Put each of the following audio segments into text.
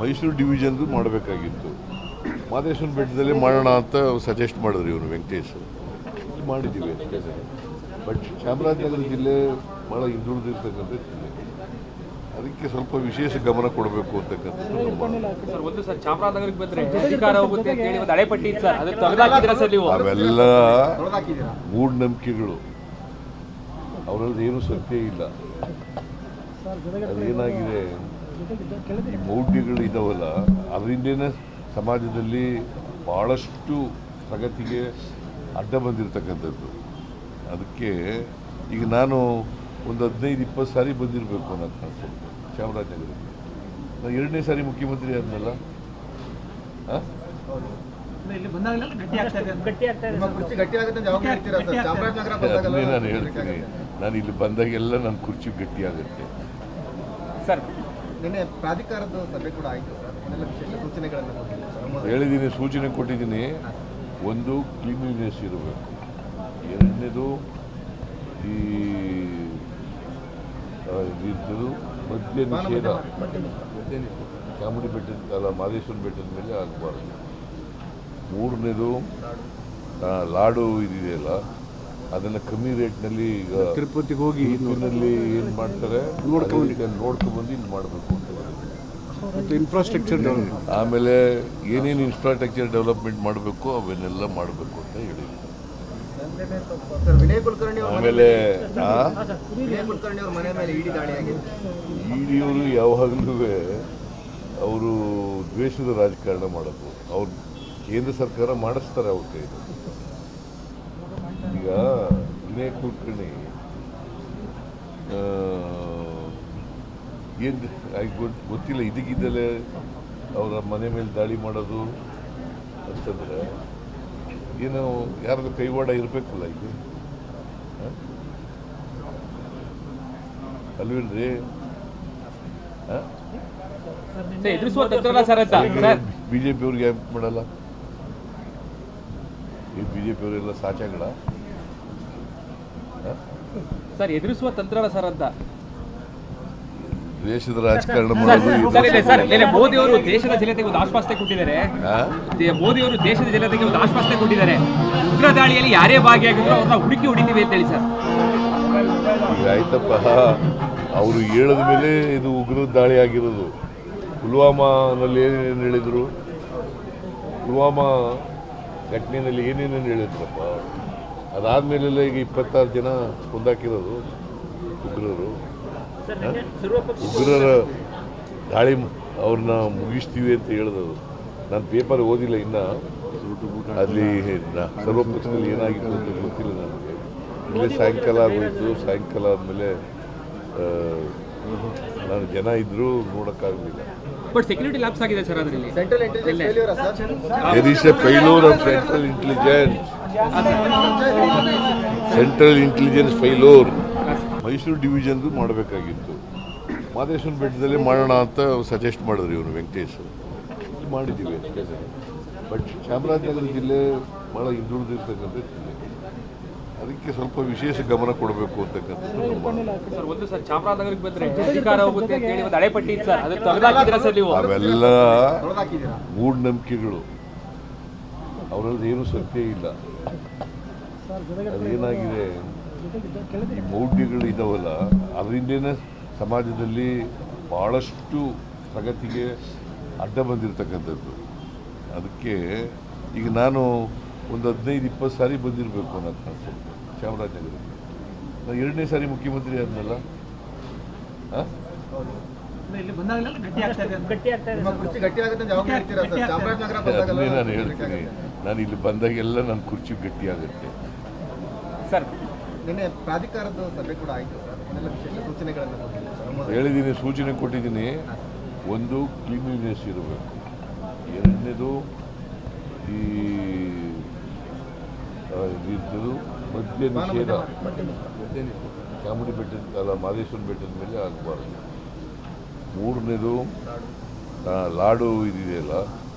ಮೈಸೂರು ಡಿವಿಷನ್ದು ಮಾಡಬೇಕಾಗಿತ್ತು. ಮಾದೇಶ್ವರ ಬೆಟ್ಟದಲ್ಲಿ ಮಾಡೋಣ ಅಂತ ಸಜೆಸ್ಟ್ ಮಾಡಿದ್ರು ಇವರು ವೆಂಕಟೇಶ್. ಮಾಡಿದ್ದೀವಿ ಅಷ್ಟೇ. ಬಟ್ ಚಾಮರಾಜನಗರ ಜಿಲ್ಲೆ ಭಾಳ ಹಿಂದುಳಿದಿರ್ತಕ್ಕಂಥ ಜಿಲ್ಲೆ, ಅದಕ್ಕೆ ಸ್ವಲ್ಪ ವಿಶೇಷ ಗಮನ ಕೊಡಬೇಕು ಅಂತಕ್ಕಂಥದ್ದು ಚಾಮರಾಜನಗರಕ್ಕೆ ಬಂದ್ರೆ ಅಧಿಕಾರ ಹೋಗುತ್ತೆ ಅಂತ ಹೇಳಿ ಒಂದು ಹಳೆಪಟ್ಟಿ ಇತ್ತು ಸರ್, ಅದಕ್ಕೆ ತೆಗೆದಾಕಿದ್ದೀರಾ ಸರ್ ನೀವು? ಅವೆಲ್ಲ ಮೂಢನಂಬಿಕೆಗಳು, ಅವರಲ್ಲಿ ಏನೂ ಸತ್ಯ ಇಲ್ಲ. ಅದೇನಾಗಿದೆ, ಈ ಮೌಢ್ಯಗಳು ಇದಾವಲ್ಲ, ಅದರಿಂದನೇ ಸಮಾಜದಲ್ಲಿ ಭಾಳಷ್ಟು ಪ್ರಗತಿಗೆ ಅಡ್ಡ ಬಂದಿರತಕ್ಕಂಥದ್ದು. ಅದಕ್ಕೆ ಈಗ ನಾನು ಒಂದು 15-20 ಸಾರಿ ಬಂದಿರಬೇಕು ಅನ್ನೋದು ಕಾಣಿಸ್ತದೆ ಚಾಮರಾಜನಗರಕ್ಕೆ. ನಾನು 2ನೇ ಸಾರಿ ಮುಖ್ಯಮಂತ್ರಿ ಆದ್ನಲ್ಲ. ನಾನು ಹೇಳ್ತೀನಿ, ನಾನು ಇಲ್ಲಿ ಬಂದಾಗೆಲ್ಲ ನನ್ನ ಕುರ್ಚಿ ಗಟ್ಟಿ ಆಗುತ್ತೆ ಸರ್. ನಿನ್ನೆ ಪ್ರಾಧಿಕಾರದ ಸಭೆ ಕೂಡ ಆಯಿತು ಸರ್, ವಿಶೇಷ ಸೂಚನೆಗಳನ್ನು ಹೇಳಿದ್ದೀನಿ, ಸೂಚನೆ ಕೊಟ್ಟಿದ್ದೀನಿ. ಒಂದು ಕ್ಲೀನ್ಲಿನೆಸ್ ಇರಬೇಕು, ಎರಡನೇದು ಈ ಮದ್ಯ ನಿಷೇಧ ಚಾಮುಂಡಿ ಬೆಟ್ಟದ ಮಾದೇಶ್ವರ ಬೆಟ್ಟದ ಮೇಲೆ ಆಗಬಾರ್ದು. ಮೂರನೇದು ಲಾಡು ಇದೆಯಲ್ಲ, ಅದನ್ನು ಕಮ್ಮಿ ರೇಟ್ನಲ್ಲಿ ಈಗ ತಿರುಪತಿಗೆ ಹೋಗಿ ಇದರಲ್ಲಿ ಏನು ಮಾಡ್ತಾರೆ ನೋಡ್ಕೊಂಡ್ಬಂದು ಇಲ್ಲಿ ಮಾಡಬೇಕು ಅಂತ. ಇನ್ಫ್ರಾಸ್ಟ್ರಕ್ಚರ್ ಆಮೇಲೆ ಏನೇನು ಇನ್ಫ್ರಾಸ್ಟ್ರಕ್ಚರ್ ಡೆವಲಪ್ಮೆಂಟ್ ಮಾಡಬೇಕು ಅವನ್ನೆಲ್ಲ ಮಾಡಬೇಕು ಅಂತ ಹೇಳಿ. ಆಮೇಲೆ ಇಡಿಯವರು ಯಾವಾಗಲೂ ಅವರು ದ್ವೇಷದ ರಾಜಕಾರಣ ಮಾಡೋದು. ಅವ್ರು ಕೇಂದ್ರ ಸರ್ಕಾರ ಮಾಡಿಸ್ತಾರೆ ಅವ್ರ ಕೈಲಿ. ಈಗ ವಿನಯ್ ಕುಲಕರ್ಣಿ ಏನು ಗೊತ್ತಿಲ್ಲ, ಇದಕ್ಕಿದ್ದಲೇ ಅವರ ಮನೆ ಮೇಲೆ ದಾಳಿ ಮಾಡೋದು ಅಂತಂದರೆ ಏನೋ ಯಾರ್ದು ಕೈವಾಡ ಇರಬೇಕಲ್ಲ ಇದು, ಅಲ್ವೇನ್ರಿ? ಬಿಜೆಪಿ ಅವ್ರಿಗೆ ಯಾಕೆ ಮಾಡಲ್ಲ? ಈ ಬಿಜೆಪಿ ಅವರೆಲ್ಲ ಸಾಚಾಗಳ ಸರ್, ಎದುರಿಸುವ ತಂತ್ರ ಸರ್ ಅಂತ ದೇಶದ ರಾಜಕಾರಣ ಮಾಡೋದು. ಮೋದಿ ಅವರು ದೇಶದ ಜನತೆಗೆ ಒಂದು ಆಶ್ವಾಸನೆ ಕೊಟ್ಟಿದ್ದಾರೆ. ಮೋದಿ ಅವರು ದೇಶದ ಜನತೆಗೆ ಒಂದು ಆಶ್ವಾಸನೆ ಕೊಟ್ಟಿದ್ದಾರೆ, ಉಗ್ರ ದಾಳಿಯಲ್ಲಿ ಯಾರೇ ಭಾಗಿಯಾಗಿದ್ರು ಅವ್ರನ್ನ ಹುಡುಕಿ ಹೊಡಿತೀವಿ ಅಂತ ಹೇಳಿ ಸರ್. ಈಗ ಆಯ್ತಪ್ಪ, ಅವರು ಹೇಳಿದ ಮೇಲೆ ಇದು ಉಗ್ರ ದಾಳಿ ಆಗಿರೋದು. ಪುಲ್ವಾಮಾನಲ್ಲಿ ಏನೇನು ಹೇಳಿದ್ರು, ಪುಲ್ವಾಮಾ ಘಟನೆಯಲ್ಲಿ ಏನೇನೇನು ಹೇಳಿದ್ರಪ್ಪ, ಅದಾದಮೇಲೆಲ್ಲ ಈಗ 26 ಜನ ಕೊಂದಾಕಿರೋದು ಉಗ್ರರು. ಉಗ್ರರ ದಾಳಿ ಅವ್ರನ್ನ ಮುಗಿಸ್ತೀವಿ ಅಂತ ಹೇಳಿದ್ರು. ನಾನು ಪೇಪರ್ ಓದಿಲ್ಲ ಇನ್ನು, ಅಲ್ಲಿ ಸರ್ವಪಕ್ಷದಲ್ಲಿ ಏನಾಗಿತ್ತು ಅಂತ ಗೊತ್ತಿಲ್ಲ ನನಗೆ. ಇಲ್ಲೇ ಸಾಯಂಕಾಲ ಆಗೋಯ್ತು. ಸಾಯಂಕಾಲ ಆದಮೇಲೆ ನಾನು ಜನ ಇದ್ದರೂ ನೋಡೋಕ್ಕಾಗಲಿಲ್ಲ. ಬಟ್ ಸೆಕ್ಯೂರಿಟಿ ಲ್ಯಾಪ್ಸ್ ಆಗಿದೆ ಸರ್ ಅದರಲ್ಲಿ. There is a failure of central intelligence. Central intelligence failure. Mysuru ಡಿವಿಷನ್ದು ಮಾಡಬೇಕಾಗಿತ್ತು. ಮಾದೇಶ್ವರ ಬೆಟ್ಟದಲ್ಲಿ ಮಾಡೋಣ ಅಂತ ಸಜೆಸ್ಟ್ ಮಾಡಿದ್ರು ಇವರು ವೆಂಕಟೇಶ್. ಮಾಡಿದ್ದೀವಿ ಅಷ್ಟೇ. ಬಟ್ ಚಾಮರಾಜನಗರ ಜಿಲ್ಲೆ ಭಾಳ ಹಿಂದುಳಿದಿರ್ತಕ್ಕಂಥ ಜಿಲ್ಲೆ, ಅದಕ್ಕೆ ಸ್ವಲ್ಪ ವಿಶೇಷ ಗಮನ ಕೊಡಬೇಕು ಅಂತಕ್ಕಂಥದ್ದು. ಸರ್, ಒಂದು ಸರ್ ಚಾಮರಾಜನಗರಕ್ಕೆ ಬಂದ್ರೆ ಅಧಿಕಾರ ಹೋಗುತ್ತೆ ಅಂತ ಹೇಳಿ ಒಂದು ಹಳೆಪಟ್ಟಿ ಇತ್ತು ಸರ್, ಅದಕ್ಕೆ ತೆಗೆದಾಕಿದ್ದೀರಾ ಸರ್ ನೀವು? ಅವೆಲ್ಲ ಮೂಢನಂಬಿಕೆಗಳು, ಅವರಲ್ಲಿ ಏನೂ ಸತ್ಯ ಇಲ್ಲ. ಅದೇನಾಗಿದೆ, ಈ ಮೌಢ್ಯಗಳು ಇದಾವಲ್ಲ, ಅದರಿಂದನೇ ಸಮಾಜದಲ್ಲಿ ಭಾಳಷ್ಟು ಪ್ರಗತಿಗೆ ಅಡ್ಡ ಬಂದಿರತಕ್ಕಂಥದ್ದು. ಅದಕ್ಕೆ ಈಗ ನಾನು ಒಂದು 15-20 ಸಾರಿ ಬಂದಿರಬೇಕು ಅನ್ನೋದು ಕಾಣಿಸ್ತದೆ ಚಾಮರಾಜನಗರಕ್ಕೆ. ನಾನು 2ನೇ ಸಾರಿ ಮುಖ್ಯಮಂತ್ರಿ ಆದ್ನಲ್ಲ. ನಾನು ಹೇಳ್ತೀನಿ, ನಾನು ಇಲ್ಲಿ ಬಂದಾಗೆಲ್ಲ ನನ್ನ ಕುರ್ಚಿ ಗಟ್ಟಿ ಆಗುತ್ತೆ ಸರ್. ನಿನ್ನೆ ಪ್ರಾಧಿಕಾರದ ಸಭೆ ಕೂಡ ಆಯಿತು ಸರ್, ವಿಶೇಷ ಸೂಚನೆಗಳನ್ನು ಹೇಳಿದ್ದೀನಿ, ಸೂಚನೆ ಕೊಟ್ಟಿದ್ದೀನಿ. ಒಂದು ಕ್ಲೀನ್ಲಿನೆಸ್ ಇರಬೇಕು, ಎರಡನೇದು ಈ ಮದ್ಯ ನಿಷೇಧ ಚಾಮುಂಡಿ ಬೆಟ್ಟದ ಮಾದೇಶ್ವರ ಬೆಟ್ಟದ ಮೇಲೆ ಆಗಬಾರ್ದು. ಮೂರನೇದು ಲಾಡು ಇದೆಯಲ್ಲ,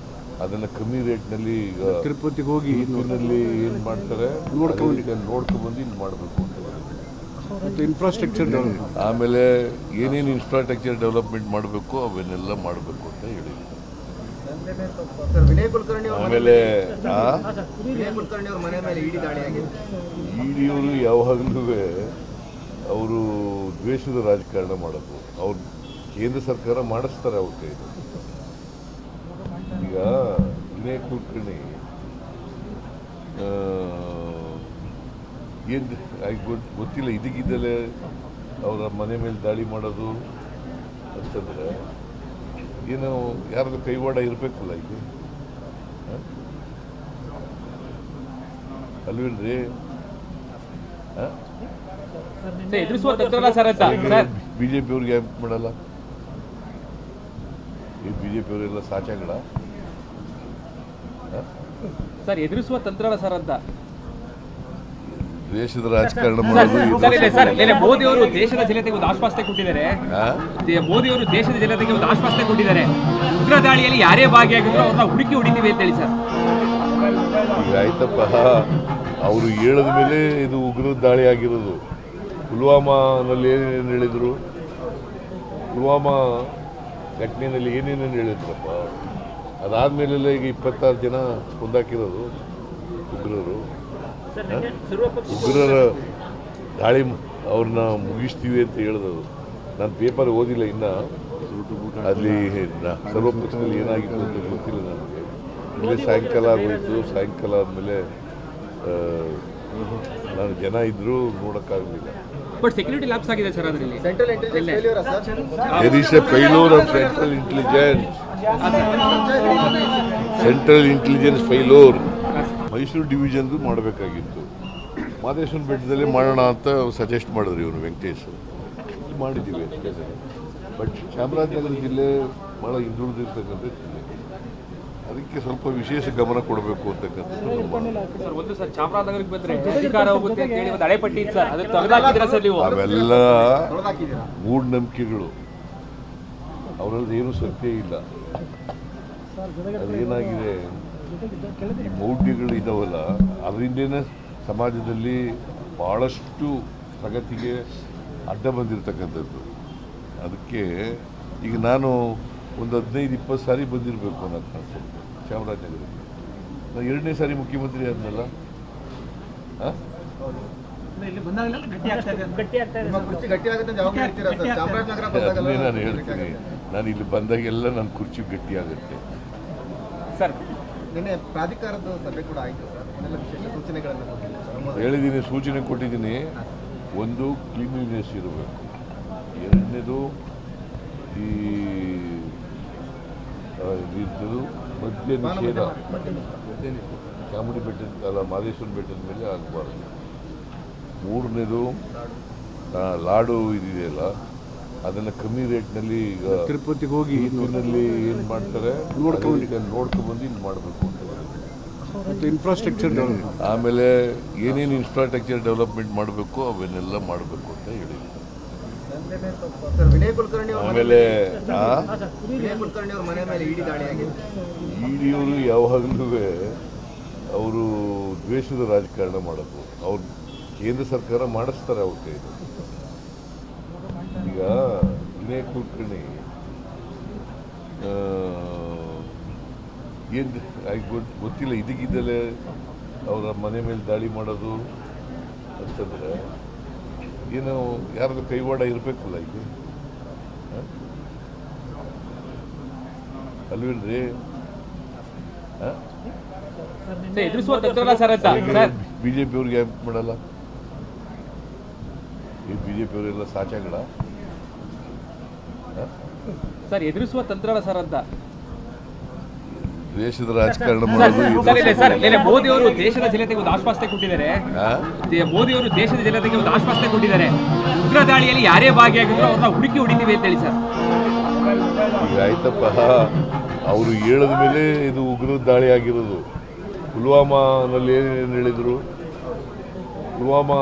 ಅದನ್ನು ಕಮ್ಮಿ ರೇಟ್ನಲ್ಲಿ ಈಗ ತಿರುಪತಿಗೆ ಹೋಗಿ ಇದರಲ್ಲಿ ಏನು ಮಾಡ್ತಾರೆ ನೋಡ್ಕೊಂಡ್ಬಂದು ಇಲ್ಲಿ ಮಾಡಬೇಕು ಅಂತ. ಇನ್ಫ್ರಾಸ್ಟ್ರಕ್ಚರ್ ಆಮೇಲೆ ಏನೇನು ಇನ್ಫ್ರಾಸ್ಟ್ರಕ್ಚರ್ ಡೆವಲಪ್ಮೆಂಟ್ ಮಾಡಬೇಕು ಅವನ್ನೆಲ್ಲ ಮಾಡಬೇಕು ಅಂತ ಹೇಳಿ. ಸರ್ ವಿನಯ್ ಕುಲಕರ್ಣಿ ಅವ್ರ ಆಮೇಲೆ ವಿನಯ್ ಕುಲಕರ್ಣಿ ಅವ್ರ ಮನೆ ಮೇಲೆ ಇಡಿ ದಾಳಿ ಆಗಿದೆ. ಇಡಿಯವರು ಯಾವಾಗಲೂ ಅವರು ದ್ವೇಷದ ರಾಜಕಾರಣ ಮಾಡೋದು. ಅವ್ರು ಕೇಂದ್ರ ಸರ್ಕಾರ ಮಾಡಿಸ್ತಾರೆ ಅವ್ರ ಕೈಲಿ. ಈಗ ವಿನಯ್ ಕುಲಕರ್ಣಿ ಏನು ಗೊತ್ತಿಲ್ಲ, ಇದಕ್ಕಿದ್ದಲೇ ಅವರ ಮನೆ ಮೇಲೆ ದಾಳಿ ಮಾಡೋದು ಅಂತಂದರೆ ಏನು ಯಾರ್ದು ಕೈವಾಡ ಇರಬೇಕಲ್ಲ ಇದು, ಅಲ್ವೇನ್ರಿ? ಎದುರಿಸುವ ತಂತ್ರಲ್ಲ ಸರ್ ಅಂತ ಸರ್. ಬಿಜೆಪಿ ಅವ್ರಿಗೆ ಯಾಕೆ ಮಾಡಲ್ಲ? ಈ ಬಿಜೆಪಿ ಅವರೆಲ್ಲ ಸಾಚಾಗಳ ಸರ್ ಎದುರಿಸುವ ತಂತ್ರಲ್ಲ ಸರ್ ಅಂತ. ದೇಶದ ರಾಜಕಾರಣ ಮಾಡೋದು ಸರ್ ಮೋದಿ ಅವರು ದೇಶದ ಜನತೆಗೆ ಒಂದು ಆಶ್ವಾಸನೆ ಕೊಟ್ಟಿದ್ದಾರೆ. ಮೋದಿ ಅವರು ದೇಶದ ಜನತೆಗೆ ಒಂದು ಆಶ್ವಾಸನೆ ಕೊಟ್ಟಿದ್ದಾರೆ. ಉಗ್ರ ದಾಳಿಯಲ್ಲಿ ಯಾರೇ ಭಾಗಿಯಾಗಿದ್ರು ಅವ್ರನ್ನ ಹುಡುಕಿ ಹೊಡಿತೀವಿ ಅಂತ ಹೇಳಿ ಸರ್. ಈಗ ಆಯ್ತಪ್ಪ, ಅವರು ಹೇಳಿದ ಮೇಲೆ ಇದು ಉಗ್ರ ದಾಳಿ ಆಗಿರೋದು. ಪುಲ್ವಾಮಾನಲ್ಲಿ ಏನೇನು ಹೇಳಿದರು, ಪುಲ್ವಾಮಾ ಘಟನೆಯಲ್ಲಿ ಏನೇನೇನು ಹೇಳಿದ್ರಪ್ಪ. ಅದಾದಮೇಲೆಲ್ಲ ಈಗ 26 ಜನ ಕೊಂದಾಕಿರೋದು ಉಗ್ರರು. ಉಗ್ರರ ದಾಳಿ ಅವ್ರನ್ನ ಮುಗಿಸ್ತೀವಿ ಅಂತ ಹೇಳಿದವರು. ನಾನು ಪೇಪರ್ ಓದಿಲ್ಲ ಇನ್ನು, ಅಲ್ಲಿ ಸರ್ವಪಕ್ಷದಲ್ಲಿ ಏನಾಗಿತ್ತು ಅಂತ ಗೊತ್ತಿಲ್ಲ ನನಗೆ. ಇಲ್ಲೇ ಸಾಯಂಕಾಲ ಆಗೋಯ್ತು. ಸಾಯಂಕಾಲ ಆದಮೇಲೆ ನಾನು ಜನ ಇದ್ದರೂ ನೋಡೋಕ್ಕಾಗಲಿಲ್ಲ. ಬಟ್ ಸೆಕ್ಯೂರಿಟಿ ಲ್ಯಾಪ್ಸ್ ಆಗಿದೆ ಸರ್ ಅದರಲ್ಲಿ. Central intelligence failure sir. There is a failure of central intelligence. Central intelligence failure. Mysuru ಡಿವಿಷನ್ದು ಮಾಡಬೇಕಾಗಿತ್ತು. ಮಾದೇಶ್ವರ ಬೆಟ್ಟದಲ್ಲಿ ಮಾಡೋಣ ಅಂತ ಸಜೆಸ್ಟ್ ಮಾಡಿದ್ರು ಇವರು ವೆಂಕಟೇಶ್. ಮಾಡಿದ್ದೀವಿ ಅಷ್ಟೇ. ಬಟ್ ಚಾಮರಾಜನಗರ ಜಿಲ್ಲೆ ಭಾಳ ಹಿಂದುಳಿದಿರ್ತಕ್ಕಂಥ ಜಿಲ್ಲೆ, ಅದಕ್ಕೆ ಸ್ವಲ್ಪ ವಿಶೇಷ ಗಮನ ಕೊಡಬೇಕು ಅಂತಕ್ಕಂಥದ್ದು ಸರ್. ಒಂದು ಸರ್ ಚಾಮರಾಜನಗರಕ್ಕೆ ಬಂದ್ರೆ ಅಧಿಕಾರ ಹೋಗುತ್ತೆ ಅಂತ ಹೇಳಿ ಒಂದು ಹಳೆಪಟ್ಟಿ ಇತ್ತು ಸರ್, ಅದಕ್ಕೆ ತೆಗೆದಾಕಿದ್ದೀರಾ ಸರ್ ನೀವು? ಅವೆಲ್ಲ ಮೂಢನಂಬಿಕೆಗಳು, ಅವರಲ್ಲಿ ಏನೂ ಸತ್ಯ ಇಲ್ಲ. ಅದೇನಾಗಿದೆ, ಈ ಮೌಢ್ಯಗಳು ಇದಾವಲ್ಲ, ಅದರಿಂದನೇ ಸಮಾಜದಲ್ಲಿ ಭಾಳಷ್ಟು ಪ್ರಗತಿಗೆ ಅಡ್ಡ ಬಂದಿರತಕ್ಕಂಥದ್ದು. ಅದಕ್ಕೆ ಈಗ ನಾನು ಒಂದು 15-20 ಸಾರಿ ಬಂದಿರಬೇಕು ಅನ್ನೋದು ಕಾಣಿಸುತ್ತೆ ಚಾಮರಾಜನಗರಕ್ಕೆ. ನಾನು 2ನೇ ಸಾರಿ ಮುಖ್ಯಮಂತ್ರಿ ಆದ್ನಲ್ಲ. ಅದನ್ನೇ ನಾನು ಹೇಳ್ತೀನಿ, ನಾನು ಇಲ್ಲಿ ಬಂದಾಗೆಲ್ಲ ನನ್ನ ಕುರ್ಚಿ ಗಟ್ಟಿ ಆಗುತ್ತೆ ಸರ್. ನಿನ್ನೆ ಪ್ರಾಧಿಕಾರದ ಸಭೆ ಕೂಡ ಆಯಿತು ಸರ್. ಏನೆಲ್ಲ ವಿಶೇಷ ಸೂಚನೆಗಳನ್ನು ಕೊಟ್ಟಿದ್ದೀರಿ ಸರ್? ಹೇಳಿದ್ದೀನಿ, ಸೂಚನೆ ಕೊಟ್ಟಿದ್ದೀನಿ. ಒಂದು, ಕ್ಲೀನ್ಲಿನೆಸ್ ಇರಬೇಕು. ಎರಡನೇದು, ಈ ಮದ್ಯ ನಿಷೇಧ ಚಾಮುಂಡಿ ಬೆಟ್ಟದ ಅಲ್ಲ ಮಾದೇಶ್ವರ ಬೆಟ್ಟದ ಮೇಲೆ ಆಗಬಾರ್ದು. ಮೂರನೇದು, ಲಾಡು ಇದೆಯಲ್ಲ ಅದನ್ನು ಕಮ್ಮಿ ರೇಟ್ನಲ್ಲಿ ಈಗ ತಿರುಪತಿಗೆ ಹೋಗಿ ಇನ್ನೂರಿನಲ್ಲಿ ಏನು ಮಾಡ್ತಾರೆ ನೋಡ್ಕೊಂಡ್ಬಂದು ಇಲ್ಲಿ ಮಾಡಬೇಕು ಅಂತ. ಇನ್ಫ್ರಾಸ್ಟ್ರಕ್ಚರ್ ಆಮೇಲೆ ಏನೇನು ಇನ್ಫ್ರಾಸ್ಟ್ರಕ್ಚರ್ ಡೆವಲಪ್ಮೆಂಟ್ ಮಾಡಬೇಕು ಅವನ್ನೆಲ್ಲ ಮಾಡಬೇಕು ಅಂತ ಹೇಳಿದ್ರು. ಸರ್ ವಿನಯ್ ಕುಲಕರ್ಣಿ ಆಮೇಲೆ ವಿನಯ್ ಕುಲಕರ್ಣಿ ಅವ್ರ ಮನೆ ಮೇಲೆ ಇಡಿ ದಾಳಿ ಆಗಿದೆ. ಇಡಿಯವರು ಯಾವಾಗಲೂ ಅವರು ದ್ವೇಷದ ರಾಜಕಾರಣ ಮಾಡೋದು. ಅವ್ರು ಕೇಂದ್ರ ಸರ್ಕಾರ ಮಾಡಿಸ್ತಾರೆ ಅವ್ರ ಕೈಲಿ. ಈಗ ವಿನಯ್ ಕುಲಕರ್ಣಿ ಏನು ಗೊತ್ತಿಲ್ಲ, ಇದಕ್ಕಿದ್ದಲೇ ಅವರ ಮನೆ ಮೇಲೆ ದಾಳಿ ಮಾಡೋದು ಅಂತಂದರೆ ಏನು ಯಾರ್ದು ಕೈವಾಡ ಇರಬೇಕಲ್ಲ ಇದು, ಅಲ್ವೇನ್ರಿ? ಎದುರಿಸುವ ತಂತ್ರಲ್ಲ ಸರ್ ಅಂತ ಸರ್. ಬಿಜೆಪಿ ಅವ್ರಿಗೆ ಯಾಕೆ ಮಾಡಲ್ಲ? ಈ ಬಿಜೆಪಿ ಅವರೆಲ್ಲ ಸಾಚಾಗಳ ಸರ್ ಎದುರಿಸುವ ತಂತ್ರಲ್ಲ ಸರ್ ಅಂತ. ದೇಶದ ರಾಜಕಾರಣ ಮಾಡೋದು ಸರ್. ಮೋದಿ ಅವರು ದೇಶದ ಜನತೆಗೆ ಒಂದು ಆಶ್ವಾಸನೆ ಕೊಟ್ಟಿದ್ದಾರೆ. ಮೋದಿ ಅವರು ದೇಶದ ಜನತೆಗೆ ಒಂದು ಆಶ್ವಾಸನೆ ಕೊಟ್ಟಿದ್ದಾರೆ. ಉಗ್ರ ದಾಳಿಯಲ್ಲಿ ಯಾರೇ ಭಾಗಿಯಾಗಿದ್ರು ಅವ್ರನ್ನ ಹುಡುಕಿ ಹೊಡಿತೀವಿ ಅಂತ ಹೇಳಿ ಸರ್. ಈಗ ಆಯ್ತಪ್ಪ, ಅವರು ಹೇಳಿದ ಮೇಲೆ ಇದು ಉಗ್ರ ದಾಳಿ ಆಗಿರೋದು. ಪುಲ್ವಾಮಾನಲ್ಲಿ ಏನೇನು ಹೇಳಿದರು, ಪುಲ್ವಾಮಾ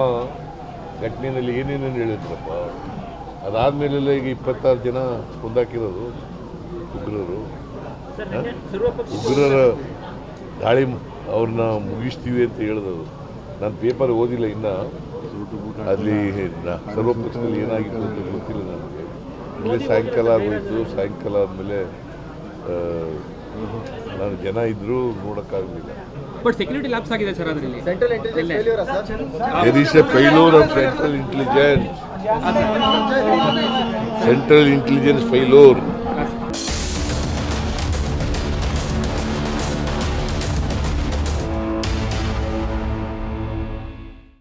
ಘಟನೆಯಲ್ಲಿ ಏನೇನೇನು ಹೇಳಿದ್ರಪ್ಪ. ಅದಾದಮೇಲೆಲ್ಲ ಈಗ 26 ಜನ ಕೊಂದಾಕಿರೋದು ಉಗ್ರರು. ಉಗ್ರರ ದಾಳಿ ಅವ್ರನ್ನ ಮುಗಿಸ್ತೀವಿ ಅಂತ ಹೇಳಿದವರು. ನಾನು ಪೇಪರ್ ಓದಿಲ್ಲ ಇನ್ನು, ಅಲ್ಲಿ ಸರ್ವಪಕ್ಷದಲ್ಲಿ ಏನಾಗಿತ್ತು ಅಂತ ಗೊತ್ತಿಲ್ಲ ನನಗೆ. ಇಲ್ಲೇ ಸಾಯಂಕಾಲ ಆಗೋಯ್ತು. ಸಾಯಂಕಾಲ ಆದಮೇಲೆ ನಾನು ಜನ ಇದ್ದರೂ ನೋಡೋಕ್ಕಾಗಲಿಲ್ಲ. ಬಟ್ ಸೆಕ್ಯೂರಿಟಿ ಲ್ಯಾಬ್ಸ್ ಆಗಿದೆ ಸರ್ ಅದರಲ್ಲಿ. ಸೆಂಟ್ರಲ್ ಇಂಟೆಲಿಜೆನ್ಸ್ ಫೇಲ್ಯೂರಾ sir? There is a failure of central intelligence. Central intelligence failure.